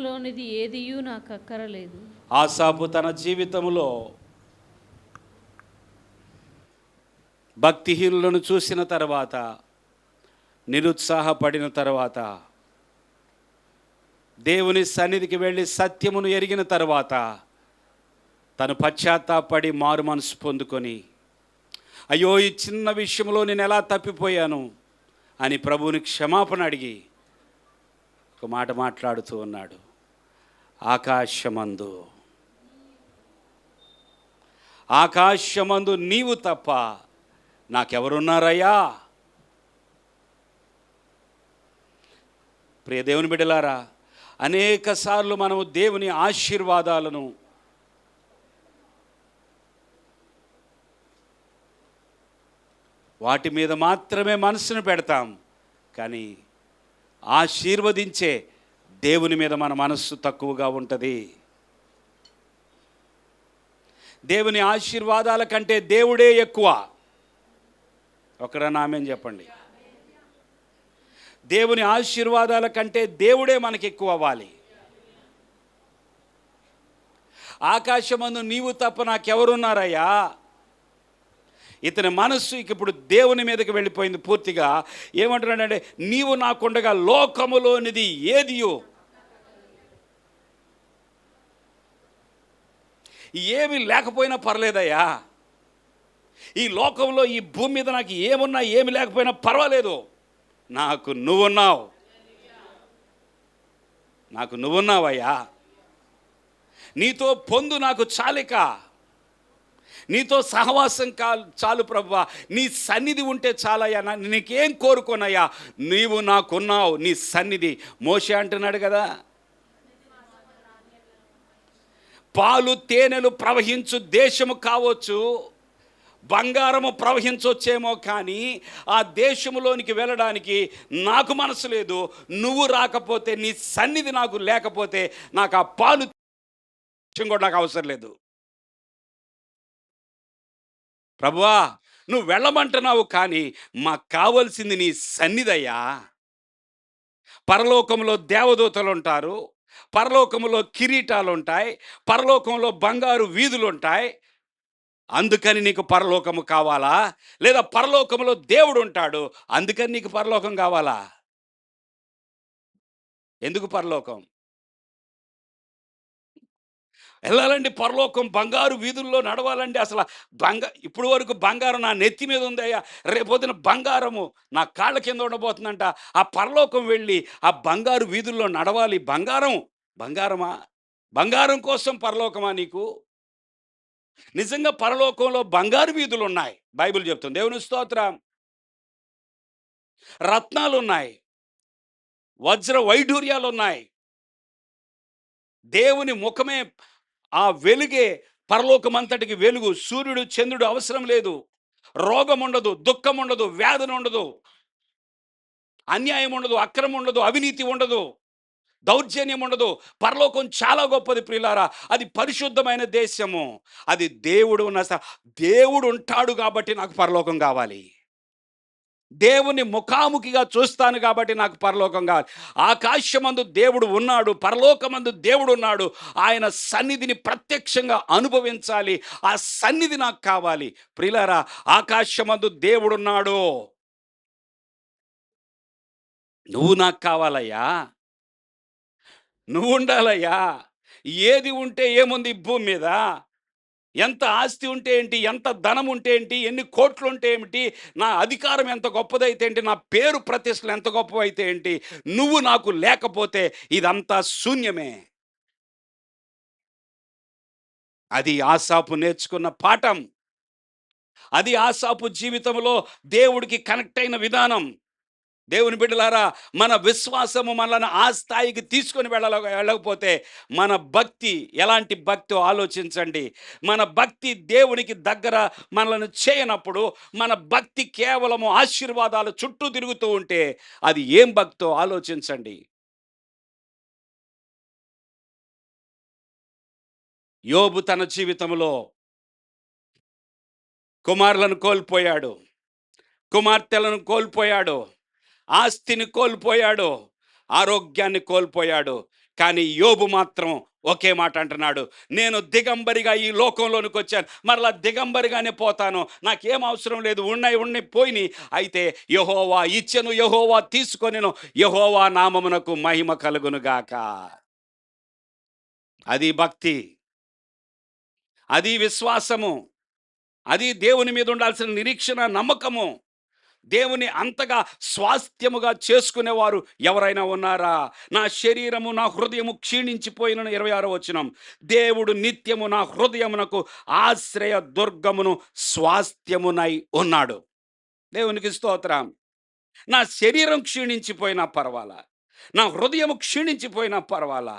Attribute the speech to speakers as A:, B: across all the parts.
A: లోనిది ఏదియు నాకు అక్కరలేదు.
B: ఆసాపు తన జీవితంలో భక్తిహీనులను చూసిన తర్వాత, నిరుత్సాహపడిన తర్వాత, దేవుని సన్నిధికి వెళ్ళి సత్యమును ఎరిగిన తర్వాత తను పశ్చాత్తాపడి మారు మనసు పొందుకొని, అయ్యో ఈ చిన్న విషయంలో నేను ఎలా తప్పిపోయాను అని ప్రభువుని క్షమాపణ అడిగి ఒక మాట మాట్లాడుతూ ఉన్నాడు. ఆకాశమందు నీవు తప్ప నాకెవరున్నారయ్యా? ప్రియ దేవుని బిడ్డలారా, అనేక సార్లు మనము దేవుని ఆశీర్వాదాలను వాటి మీద మాత్రమే మనసును పెడతాం, కానీ ఆశీర్వదించే దేవుని మీద మన మనస్సు తక్కువగా ఉంటుంది. దేవుని ఆశీర్వాదాల కంటే దేవుడే ఎక్కువ. ఒకరన్నా ఆమేన్ చెప్పండి. దేవుని ఆశీర్వాదాల కంటే దేవుడే మనకి ఎక్కువ అవ్వాలి. ఆకాశమందు నీవు తప్ప నాకెవరున్నారయ్యా? ఇతని మనస్సు ఇప్పుడు దేవుని మీదకి వెళ్ళిపోయింది పూర్తిగా. ఏమంటున్నాడంటే, నీవు నాకుండగా లోకములోనిది ఏదియో, ఏమి లేకపోయినా పర్లేదయ్యా, ఈ లోకంలో ఈ భూమి మీద నాకు ఏమున్నా ఏమి లేకపోయినా పర్వాలేదు, నాకు నువ్వున్నావయ్యా. నీతో పొందు నాకు చాలిక, నీతో సహవాసం చాలు ప్రభువా, నీ సన్నిధి ఉంటే చాలయ్యా, నీకేం కోరుకోనయ్యా, నీవు నాకున్నావు, నీ సన్నిధి. మోషే అంటున్నాడు కదా, పాలు తేనెలు ప్రవహించు దేశము కావచ్చు, బంగారము ప్రవహించొచ్చేమో, కానీ ఆ దేశంలోనికి వెళ్ళడానికి నాకు మనసు లేదు. నువ్వు రాకపోతే, నీ సన్నిధి నాకు లేకపోతే, నాకు ఆ పాలు కూడా నాకు అవసరం లేదు. ప్రభువా, నువ్వు వెళ్ళమంటున్నావు, కానీ మాకు కావలసింది నీ సన్నిధయ్యా. పరలోకంలో దేవదూతలు ఉంటారు, పరలోకంలో కిరీటాలు ఉంటాయి, పరలోకంలో బంగారు వీధులు ఉంటాయి. అందుకని నీకు పరలోకము కావాలా? లేదా పరలోకంలో దేవుడు ఉంటాడు, అందుకని నీకు పరలోకం కావాలా? ఎందుకు పరలోకం వెళ్ళాలండి? పరలోకం బంగారు వీధుల్లో నడవాలండి. అసలు ఇప్పుడు వరకు బంగారం నా నెత్తి మీద ఉందయ్యా, రేపొద్దున బంగారము నా కాళ్ళ కింద ఉండబోతుందంట. ఆ పరలోకం వెళ్ళి ఆ బంగారు వీధుల్లో నడవాలి. బంగారమా? బంగారం కోసం పరలోకమా నీకు? నిజంగా పరలోకంలో బంగారు వీధులు ఉన్నాయి, బైబిల్ చెప్తుంది. దేవుని స్తోత్రం. రత్నాలు ఉన్నాయి, వజ్ర వైఢూర్యాలు ఉన్నాయి. దేవుని ముఖమే ఆ వెలుగే పరలోకమంతటికి వెలుగు. సూర్యుడు చంద్రుడు అవసరం లేదు. రోగం ఉండదు, దుఃఖం ఉండదు, వ్యాధన ఉండదు, అన్యాయం ఉండదు, అక్రమం ఉండదు, అవినీతి ఉండదు, దౌర్జన్యం ఉండదు. పరలోకం చాలా గొప్పది ప్రియులారా. అది పరిశుద్ధమైన దేశము. అది దేవుడు ఉంటాడు కాబట్టి నాకు పరలోకం కావాలి. దేవుని ముఖాముఖిగా చూస్తాను కాబట్టి నాకు పరలోకం కావాలి. ఆకాశమందు దేవుడు ఉన్నాడు, పరలోకమందు దేవుడు ఉన్నాడు. ఆయన సన్నిధిని ప్రత్యక్షంగా అనుభవించాలి. ఆ సన్నిధి నాకు కావాలి ప్రియులారా. ఆకాశమందు దేవుడున్నాడు, నువ్వు నాకు కావాలయ్యా, నువ్వు ఉండాలయ్యా. ఏది ఉంటే ఏముంది భూమి మీద? ఎంత ఆస్తి ఉంటే ఏంటి, ఎంత ధనం ఉంటే ఏంటి, ఎన్ని కోట్లు ఉంటే ఏమిటి, నా అధికారం ఎంత గొప్పదైతే ఏంటి, నా పేరు ప్రతిష్టలు ఎంత గొప్పవైతే ఏంటి, నువ్వు నాకు లేకపోతే ఇదంతా శూన్యమే. అది ఆసాపు నేర్చుకున్న పాఠం. అది ఆసాపు జీవితంలో దేవుడికి కనెక్ట్ అయిన విధానం. దేవుని బిడ్డలారా, మన విశ్వాసము మనల్ని ఆ స్థాయికి తీసుకొని వెళ్ళకపోతే మన భక్తి ఎలాంటి భక్తో ఆలోచించండి. మన భక్తి దేవునికి దగ్గర మనల్ని చేయనప్పుడు, మన భక్తి కేవలము ఆశీర్వాదాలు చుట్టూ తిరుగుతూ ఉంటే అది ఏం భక్తో ఆలోచించండి. యోబు తన జీవితంలో కుమారులను కోల్పోయాడు, కుమార్తెలను కోల్పోయాడు, ఆస్తిని కోల్పోయాడు, ఆరోగ్యాన్ని కోల్పోయాడు. కానీ యోబు మాత్రం ఒకే మాట అంటున్నాడు, నేను దిగంబరిగా ఈ లోకంలోనికి వచ్చాను, మరలా దిగంబరిగానే పోతాను, నాకేం అవసరం లేదు, ఉన్నాయి పోయినాయి, అయితే యెహోవా ఇచ్చెను, యెహోవా తీసుకొనెను, యెహోవా నామమునకు మహిమ కలుగును గాక. అది భక్తి, అది విశ్వాసము, అది దేవుని మీద ఉండాల్సిన నిరీక్షణ, నమ్మకము. దేవుని అంతగా స్వాస్థ్యముగా చేసుకునేవారు ఎవరైనా ఉన్నారా? నా శరీరము నా హృదయము క్షీణించిపోయిన 26వ వచనం, దేవుడు నిత్యము నా హృదయమునకు ఆశ్రయ దుర్గమును స్వాస్థ్యమునై ఉన్నాడు. దేవునికి స్తోత్రం. నా శరీరం క్షీణించిపోయినా పర్వాలా, నా హృదయము క్షీణించిపోయినా పర్వాలా,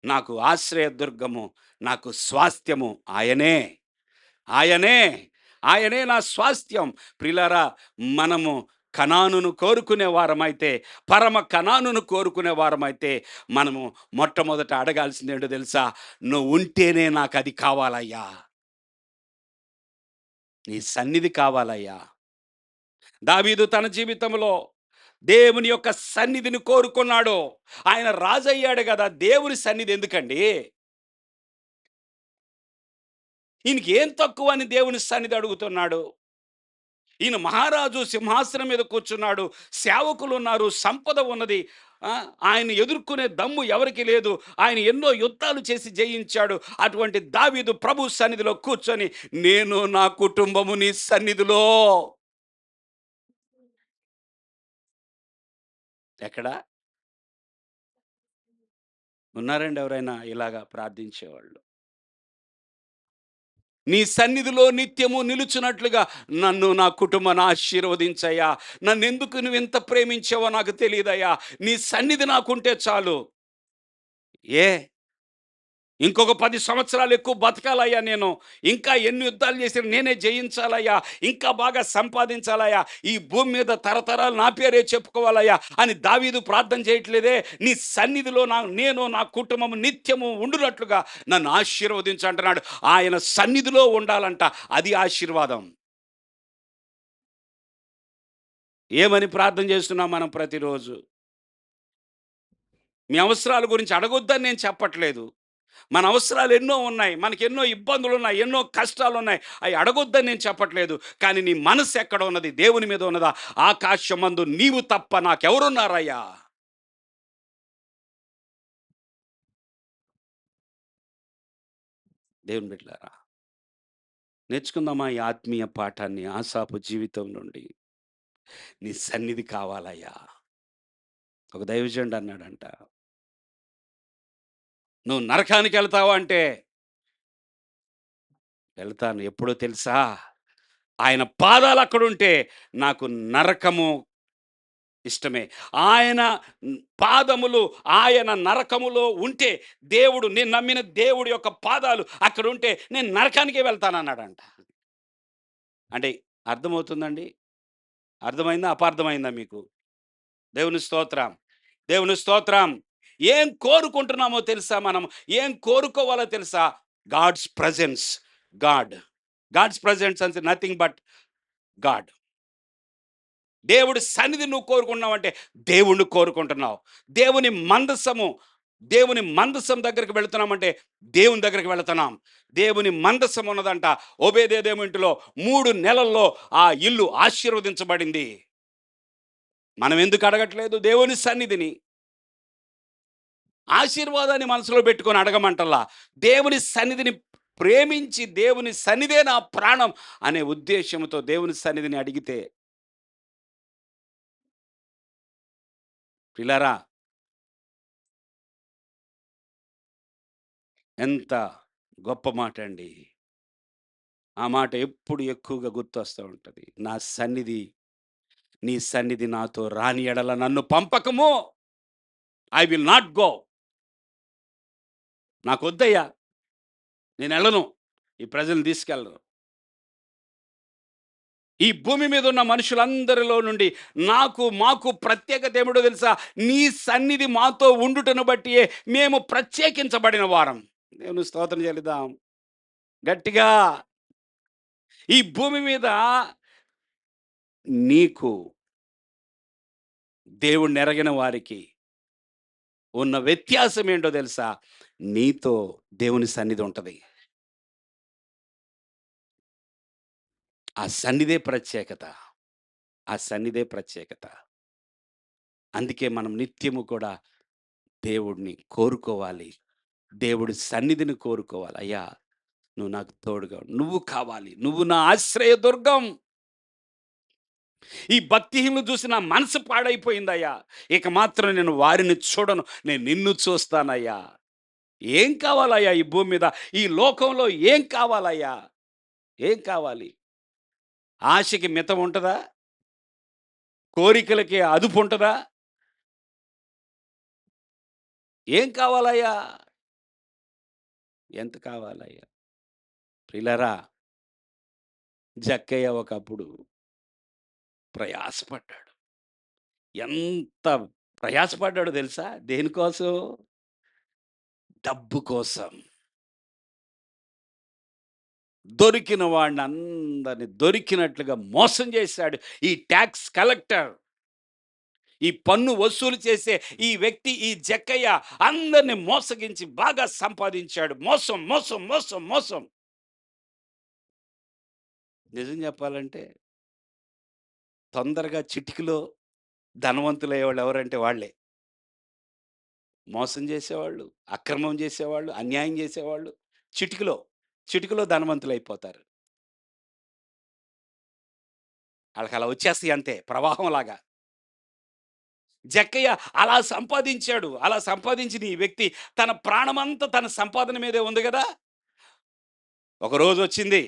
B: నాకు ఆశ్రయ దుర్గము, నాకు స్వాస్థ్యము ఆయనే. ఆయనే, ఆయనే నా స్వాస్థ్యం. ప్రియులారా, మనము కనానును కోరుకునే వారమైతే, పరమ కనానును కోరుకునే వారమైతే, మనము మొట్టమొదట అడగాల్సింది ఏంటో తెలుసా? నువ్వు ఉంటేనే నాకు అది కావాలయ్యా, నీ సన్నిధి కావాలయ్యా. దావీదు తన జీవితంలో దేవుని యొక్క సన్నిధిని కోరుకున్నాడు. ఆయన రాజయ్యాడు కదా, దేవుని సన్నిధి ఎందుకండి? ఈయనకి ఏం తక్కువ అని దేవుని సన్నిధి అడుగుతున్నాడు. ఈయన మహారాజు సింహాసనం మీద కూర్చున్నాడు, సేవకులు ఉన్నారు, సంపద ఉన్నది. ఆ, ఆయన ఎదుర్కొనే దమ్ము ఎవరికి లేదు. ఆయన ఎన్నో యుద్ధాలు చేసి జయించాడు. అటువంటి దావీదు ప్రభు సన్నిధిలో కూర్చొని, నేను నా కుటుంబము నీ సన్నిధిలో. ఎక్కడ ఉన్నారండి ఎవరైనా ఇలాగా ప్రార్థించేవాళ్ళు? నీ సన్నిధిలో నిత్యము నిలుచున్నట్లుగా నన్ను నా కుటుంబాన్ని ఆశీర్వదించయ్యా. నన్నెందుకు నువ్వు ఇంత ప్రేమించావో నాకు తెలియదయ్యా, నీ సన్నిధి నాకుంటే చాలు. ఏ ఇంకొక 10 సంవత్సరాలు ఎక్కువ బతకాలయ్యా నేను, ఇంకా ఎన్ని యుద్ధాలు చేసిన నేనే జయించాలయ్యా, ఇంకా బాగా సంపాదించాలయ్యా, ఈ భూమి మీద తరతరాలు నా పేరే చెప్పుకోవాలయ్యా అని దావీదు ప్రార్థన చేయట్లేదే? నీ సన్నిధిలో నేను నా కుటుంబం నిత్యము ఉండునట్లుగా నన్ను ఆశీర్వదించు అంటున్నాడు. ఆయన సన్నిధిలో ఉండాలంట, అది ఆశీర్వాదం. ఏమని ప్రార్థన చేస్తున్నాం మనం ప్రతిరోజు? మీ అవసరాల గురించి అడగొద్దని నేను చెప్పట్లేదు. మన అవసరాలు ఎన్నో ఉన్నాయి, మనకి ఎన్నో ఇబ్బందులు ఉన్నాయి, ఎన్నో కష్టాలు ఉన్నాయి, అవి అడగొద్దని నేను చెప్పట్లేదు. కానీ నీ మనసు ఎక్కడ ఉన్నది? దేవుని మీద ఉన్నదా? ఆకాశమందు నీవు తప్ప నాకెవరున్నారయ్యా? దేవుని బిడ్డలారా, నేర్చుకుందామా ఈ ఆత్మీయ పాఠాన్ని ఆసాపు జీవితం నుండి? నీ సన్నిధి కావాలయ్యా. ఒక దైవజనుడు అన్నాడంట, నువ్వు నరకానికి వెళ్తావా అంటే, వెళ్తాను. ఎప్పుడో తెలుసా? ఆయన పాదాలు అక్కడుంటే నాకు నరకము ఇష్టమే. ఆయన పాదములు ఆయన నరకములో ఉంటే, దేవుడు, నేను నమ్మిన దేవుడి యొక్క పాదాలు అక్కడుంటే నేను నరకానికే వెళ్తానన్నాడంట. అంటే అర్థమవుతుందండి? అర్థమైందా? అపార్థమైందా మీకు? దేవుని స్తోత్రం. దేవుని స్తోత్రం. ఏం కోరుకుంటున్నామో తెలుసా మనం? ఏం కోరుకోవాలో తెలుసా? God's presence. God. God's presence అంటే నథింగ్ బట్ గాడ్. దేవుడి సన్నిధి నువ్వు కోరుకున్నావంటే దేవుణ్ణి కోరుకుంటున్నావు. దేవుని మందసము, దేవుని మందసం దగ్గరికి వెళుతున్నామంటే దేవుని దగ్గరికి వెళుతున్నాం. దేవుని మందసం ఉన్నదంట ఓబేదేదోము ఇంటిలో 3 నెలల్లో ఆ ఇల్లు ఆశీర్వదించబడింది. మనం ఎందుకు అడగట్లేదు దేవుని సన్నిధిని? ఆశీర్వాదాన్ని మనసులో పెట్టుకొని అడగమంటల్లా, దేవుని సన్నిధిని ప్రేమించి, దేవుని సన్నిధే నా ప్రాణం అనే ఉద్దేశంతో దేవుని సన్నిధిని అడిగితే, పిల్లరా, ఎంత గొప్ప మాట అండి. ఆ మాట ఎప్పుడు ఎక్కువగా గుర్తొస్తూ ఉంటది. నా సన్నిధి, నీ సన్నిధి నాతో రాని ఎడల నన్ను పంపకము. I will not go. నాకొద్దయ్యా, నేనెళ్ళను. ఈ ప్రజల్ని తీసుకెళ్ళను. ఈ భూమి మీద ఉన్న మనుషులందరిలో నుండి మాకు ప్రత్యేకత ఏమిటో తెలుసా? నీ సన్నిధి మాతో ఉండుటను బట్టియే మేము ప్రత్యేకించబడిన వారం. దేవుని స్తోత్రం చెల్లిద్దాం గట్టిగా. ఈ భూమి మీద నీకు దేవుణ్ణి ఎరగిన వారికి ఉన్న వ్యత్యాసం ఏంటో తెలుసా? నీతో దేవుని సన్నిధి ఉంటది. ఆ సన్నిధే ప్రత్యేకత. ఆ సన్నిధే ప్రత్యేకత. అందుకే మనం నిత్యము కూడా దేవుడిని కోరుకోవాలి. దేవుడి సన్నిధిని కోరుకోవాలి. అయ్యా! నువ్వు నాకు తోడుగా నువ్వు కావాలి. నువ్వు నా ఆశ్రయదుర్గం. ఈ భక్తిహీనులు చూసి నా మనసు పాడైపోయిందయ్యా! ఇక మాత్రం నేను వారిని చూడను. నేను నిన్ను చూస్తానయ్యా! ఏం కావాలయ్యా ఈ భూమి మీద? ఈ లోకంలో ఏం కావాలయ్యా? ఏం కావాలి? ఆశకి మితం ఉంటదా? కోరికలకి అదుపుంటదా? ఏం కావాలయ్యా? ఎంత కావాలయ్యా? ప్రియులారా, జక్కయ్య ఒకప్పుడు ప్రయాసపడ్డాడు. ఎంత ప్రయాసపడ్డాడో తెలుసా? దేనికోసం? డబ్బు కోసం. దొరికిన వాడినందరిని దొరికినట్లుగా మోసం చేశాడు. ఈ టాక్స్ కలెక్టర్, ఈ పన్ను వసూలు చేసే ఈ వ్యక్తి, ఈ జక్కయ్య అందరిని మోసగించి బాగా సంపాదించాడు. మోసం, మోసం, మోసం, మోసం. నిజం చెప్పాలంటే తొందరగా చిటికలో ధనవంతులయ్యేవాళ్ళు ఎవరంటే వాళ్ళే. మోసం చేసేవాళ్ళు, అక్రమం చేసేవాళ్ళు, అన్యాయం చేసేవాళ్ళు చిటికలో, చిటికలో ధనవంతులైపోతారు. ఆళ్ళకలా వచ్చేస్తాయి అంతే ప్రవాహంలాగా. జక్కయ్య అలా సంపాదించాడు. అలా సంపాదించిన ఈ వ్యక్తి తన ప్రాణమంతా తన సంపాదన మీదే ఉంది గదా! ఒక రోజొచ్చింది.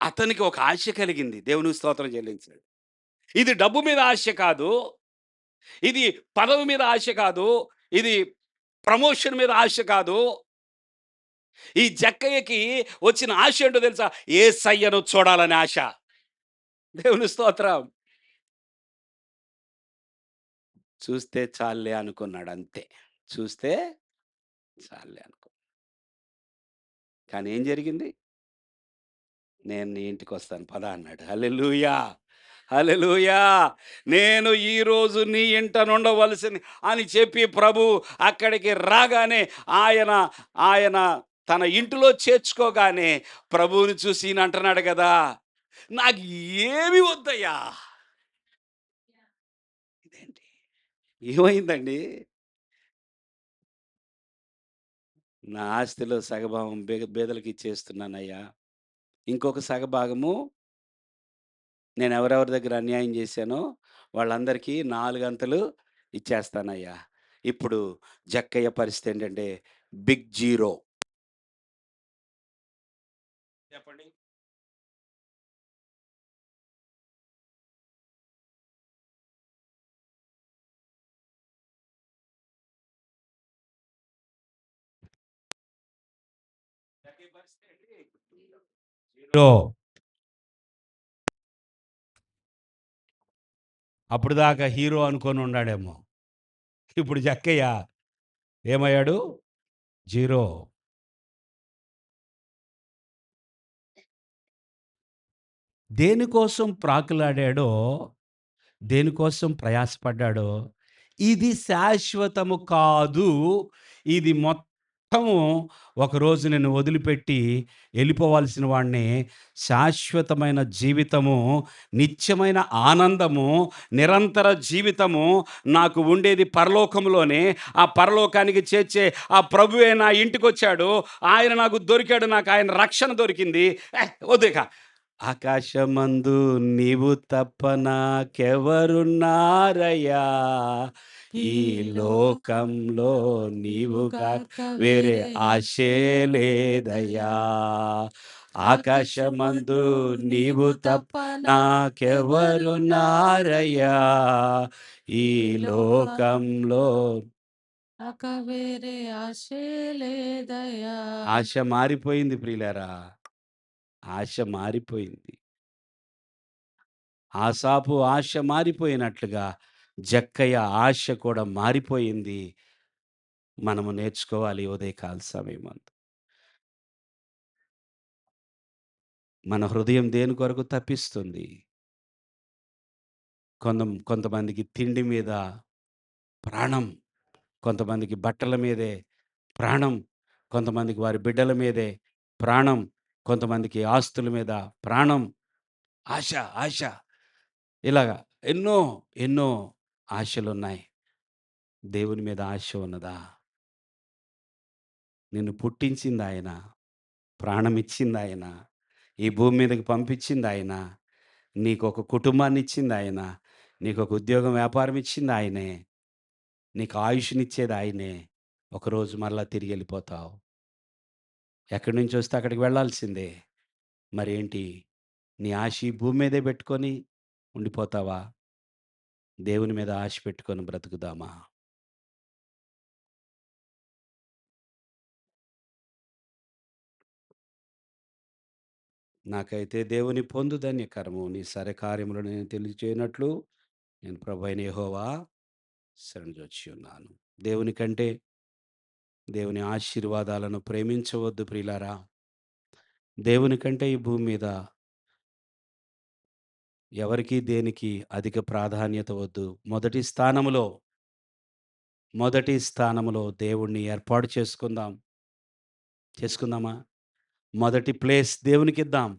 B: అతనికి ఒక ఆశ కలిగింది. దేవునికి స్తోత్రం చెల్లించాడు. ఇది డబ్బు మీద ఆశ కాదు. ఇది పదవి మీద ఆశ కాదు. ఇది ప్రమోషన్ మీద ఆశ కాదు. ఈ జక్కయ్యకి వచ్చిన ఆశ ఏంటో తెలుసా? యేసయ్యను చూడాలనే ఆశ. దేవుని స్తోత్రం. చూస్తే చాలులే అనుకున్నాడంతే. చూస్తే చాలులే అనుకో కానీ ఏం జరిగింది? నేను నీ ఇంటికొస్తాను పద అన్నాడు. హల్లెలూయా! హల్లెలూయా! నేను ఈరోజు నీ ఇంట నుండవలసింది అని చెప్పి ప్రభు అక్కడికి రాగానే ఆయన, ఆయన తన ఇంటిలో చేర్చుకోగానే ప్రభువుని చూసి ఈయన అంటున్నాడు గదా! నాకు ఏమి వద్దయ్యా! ఇదేంటి? ఏమైందండి? నా ఆస్తిలో సగభాగం బీదలకి ఇచ్చేస్తున్నానయ్యా. ఇంకొక సగభాగము నేనెవరెవరి దగ్గర అన్యాయం జేశానో వాళ్ళందరికీ నాలుగంతలు ఇచ్చేస్తానయ్యా. ఇప్పుడు జక్కయ్య పరిస్థితేంటంటే బిగ్ జీరో. చెప్పండి. జక్కయ్య పరిస్థితేంటి? జీరో. అప్పటిదాకా హీరో అనుకోనున్నాడేమో. ఇప్పుడు జక్కయ్య ఏమయ్యాడు? జీరో. దేనికోసం ప్రాకులాడాడో, దేనికోసం ప్రయాసపడ్డాడో, ఇది శాశ్వతము కాదు. ఇది మొత్తము ఒకరోజు నేను వదిలిపెట్టి ఎళ్ళిపోవాల్సిన వాడిని. శాశ్వతమైన జీవితము, నిత్యమైన ఆనందము, నిరంతర జీవితము నాకు ఉండేది పరలోకంలోనే. ఆ పరలోకానికి చేర్చే ఆ ప్రభువే నా ఇంటికొచ్చాడు. ఆయన నాకు దొరికాడు. నాకు ఆయన రక్షణ దొరికింది. వద్దిక. ఆకాశమందు నీవు తప్ప నాకెవరున్నారయ్యా ఈ లోకంలో నీవు కాక వేరే ఆశే లేదయ్యా ఆకాశమందు నీవు తప్ప నాకెవరున్నారయ్యా ఈ లోకంలో
A: నాక వేరే ఆశే లేదయ్యా.
B: ఆశ మారిపోయింది ప్రియులారా ఆశ మారిపోయింది ఆసాపు ఆశ మారిపోయినట్లుగా జక్కయ్య ఆశ కూడా మారిపోయింది. మనము నేర్చుకోవాలి ఈ ఉదయకాల సమయమందు. మన హృదయం దేని కొరకు తపిస్తుంది? కొంతమందికి తిండి మీద ప్రాణం. కొంతమందికి బట్టల మీదే ప్రాణం, కొంతమందికి వారి బిడ్డల మీదే ప్రాణం, కొంతమందికి ఆస్తుల మీద ప్రాణం. ఆశ, ఆశ. ఇలాగ ఎన్నో, ఎన్నో ఆశలున్నాయి. దేవుని మీద ఆశ ఉన్నదా? నిన్ను పుట్టించిందాయన, ప్రాణమిచ్చిందాయన, ఈ భూమి మీదకి పంపించిందాయన, నీకొక కుటుంబాన్నిచ్చిందాయన, నీకొక ఉద్యోగం, వ్యాపారం ఇచ్చిందాయనే, నీకు ఆయుష్‌నిచ్చేదాయనే. ఒకరోజు మరలా తిరిగెళ్ళిపోతావు. ఎక్కడి నుంచొస్తే అక్కడికి వెళ్ళాల్సిందే. మరేంటి? నీ ఆశ ఈ భూమి మీదే పెట్టుకొని ఉండిపోతావా? దేవుని మీద ఆశ పెట్టుకొని బ్రతుకుదామా? నాకైతే దేవుని పొందు ధన్యకరము. నీ సరే కార్యములు నేను తెలియచేయనట్లు నేను ప్రభువైన యెహోవా శరణుజొచ్చియున్నాను. దేవుని కంటే దేవుని ఆశీర్వాదాలను ప్రేమించవద్దు ప్రియులారా. దేవుని కంటే ఈ భూమి మీద ఎవరికీ దేనికి అధిక ప్రాధాన్యత వద్దు. మొదటి స్థానములో దేవుణ్ణి ఏర్పాటు చేసుకుందాం. చేసుకుందామా? మొదటి ప్లేస్ దేవునికిద్దాం.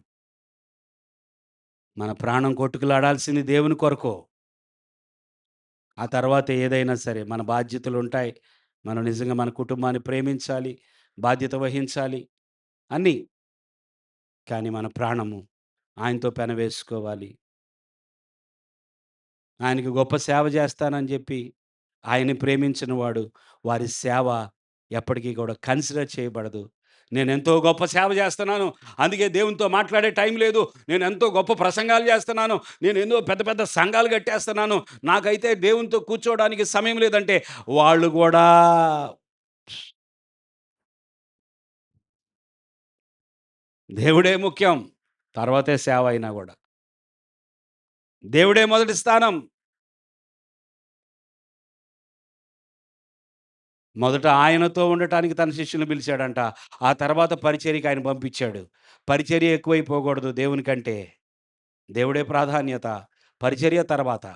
B: మన ప్రాణం కొట్టుకులాడాల్సింది దేవుని కొరకు. ఆ తర్వాత ఏదైనా సరే మన బాధ్యతలుంటాయి. మనం నిజంగా మన కుటుంబాన్ని ప్రేమించాలి, బాధ్యత వహించాలి అన్నీ. కానీ మన ప్రాణము ఆయనతో పెనవేసుకోవాలి. ఆయనకి గొప్ప సేవ చేస్తానని జెప్పి, ఆయన్ని ప్రేమించిన వాడు, వారి సేవ ఎప్పటికీ కూడా కన్సిడర్ చేయబడదు. నేనెంతో గొప్ప సేవ జేస్తున్నాను. అందుకే దేవునితో మాట్లాడే టైం లేదు. నేనెంతో గొప్ప ప్రసంగాలు జేస్తున్నాను. నేనెన్నో పెద్ద పెద్ద సంఘాలు గట్టేస్తున్నాను. నాకైతే దేవునితో కూర్చోవడానికి సమయం లేదంటే, వాళ్ళు గూడా దేవుడే ముఖ్యం. తర్వాతే సేవ అయినా గూడా. దేవుడే మొదటి స్థానం. మొదట ఆయనతో ఉండటానికి తన శిష్యులను పిలిచాడంట. ఆ తర్వాత పరిచర్యకి ఆయన పంపించాడు. పరిచర్య ఎక్కువైపోకూడదు దేవుని కంటే. దేవుడే ప్రాధాన్యత. పరిచర్య తర్వాత.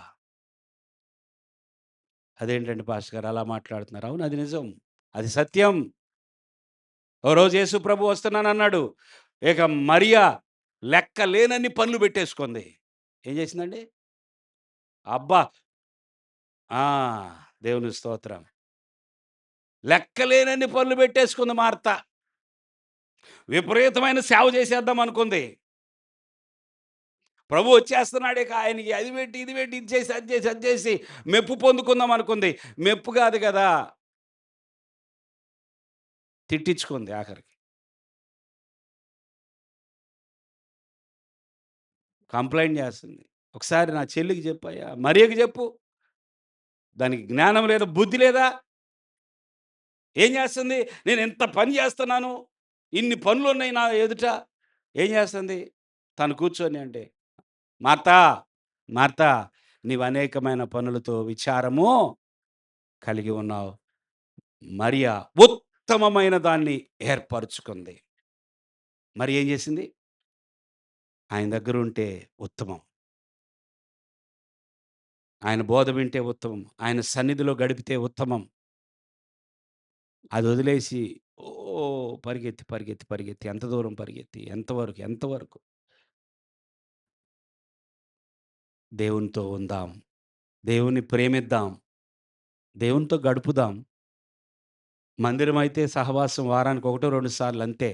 B: అదేంటండి పాస్టర్ గారు అలా మాట్లాడుతున్నారు? అవును, అది నిజం. అది సత్యం. ఓ రోజు యేసు ప్రభు వస్తున్నానన్నాడు. ఇక మరియ లెక్క లేనన్ని పనులు పెట్టేసుకుంది. ఏం చేసిందండి? అబ్బా! ఆ! దేవుని స్తోత్రం. లెక్కలేనన్ని పనులు పెట్టేసుకుంది మార్త. విపరీతమైన సేవ చేసేద్దాం అనుకుంది. ప్రభు వచ్చేస్తున్నాడు, ఇక ఆయనకి అది పెట్టి, ఇది పెట్టి, ఇది చేసి, అది చేసి, అది చేసి మెప్పు పొందుకుందాం అనుకుంది. మెప్పు కాదు గదా! తిట్టించుకుంది ఆఖరికి. కంప్లెయింట్ చేస్తుంది. ఒకసారి నా చెల్లికి చెప్పయ్యా, మరియకి చెప్పు. దానికి జ్ఞానం లేదా? బుద్ధి లేదా? ఏం చేస్తుంది? నేను ఇంత పని చేస్తున్నాను. ఇన్ని పనులున్నాయి నా ఎదుట. ఏం చేస్తుంది? తను కూర్చొని అంటే, మార్తా, మార్తా, నీవు అనేకమైన పనులతో విచారము కలిగి ఉన్నావు. మరియ ఉత్తమమైన దాన్ని ఏర్పరుచుకుంది. మరి ఏం చేసింది? ఆయన దగ్గరుంటే ఉత్తమం. ఆయన బోధ వింటే ఉత్తమం. ఆయన సన్నిధిలో గడిపితే ఉత్తమం. అది వదిలేసి పరిగెత్తి, పరిగెత్తి, పరిగెత్తి ఎంత దూరం పరిగెత్తి, ఎంతవరకు, ఎంతవరకు దేవునితో ఉందాం. దేవుని ప్రేమిద్దాం. దేవునితో గడుపుదాం. మందిరమైతే సహవాసం వారానికి ఒకటో, 2 సార్లు అంతే.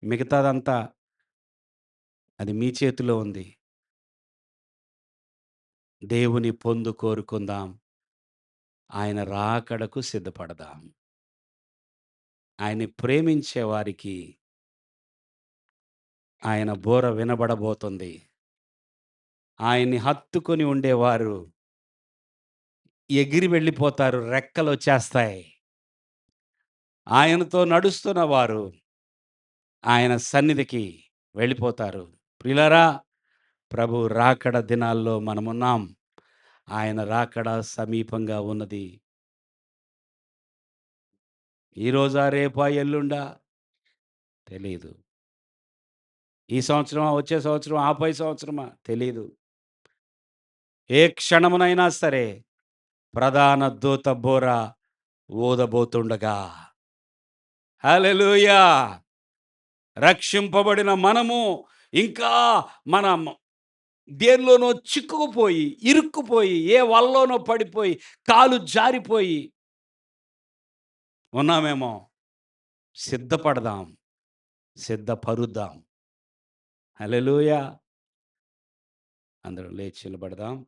B: మిగతాదంతా అది మీ చేతిలో ఉంది. దేవుని పొందు కోరుకుందాం. ఆయన రాకడకు సిద్ధపడదాం. ఆయన్ని ప్రేమించే వారికి ఆయన బూర వినబడబోతుంది. ఆయన్ని హత్తుకొని ఉండేవారు ఎగిరి వెళ్ళిపోతారు. రెక్కలొచ్చేస్తాయి. ఆయనతో నడుస్తున్న వారు ఆయన సన్నిధికి వెళ్ళిపోతారు. ప్రియులారా, ప్రభు రాకడ దినాల్లో మనమున్నాం. ఆయన రాకడ సమీపంగా ఉన్నది. ఈరోజా, రేపా, ఎల్లుండా తెలీదు. ఈ సంవత్సరమా, వచ్చే సంవత్సరమా, ఆ పై సంవత్సరమా తెలీదు. ఏ క్షణమునైనా సరే ప్రధాన దూత బోర ఊదబోతుండగా. హల్లెలూయా! రక్షింపబడిన మనము ఇంకా మనం దేనిలోనో చిక్కుకుపోయి, ఇరుక్కుపోయి, ఏ వలలోనో పడిపోయి, కాలు జారిపోయి ఉన్నామేమో. సిద్ధపడదాం. సిద్ధపరుద్దాం. హల్లెలూయా! అందరం లేచి నిలబడదాం.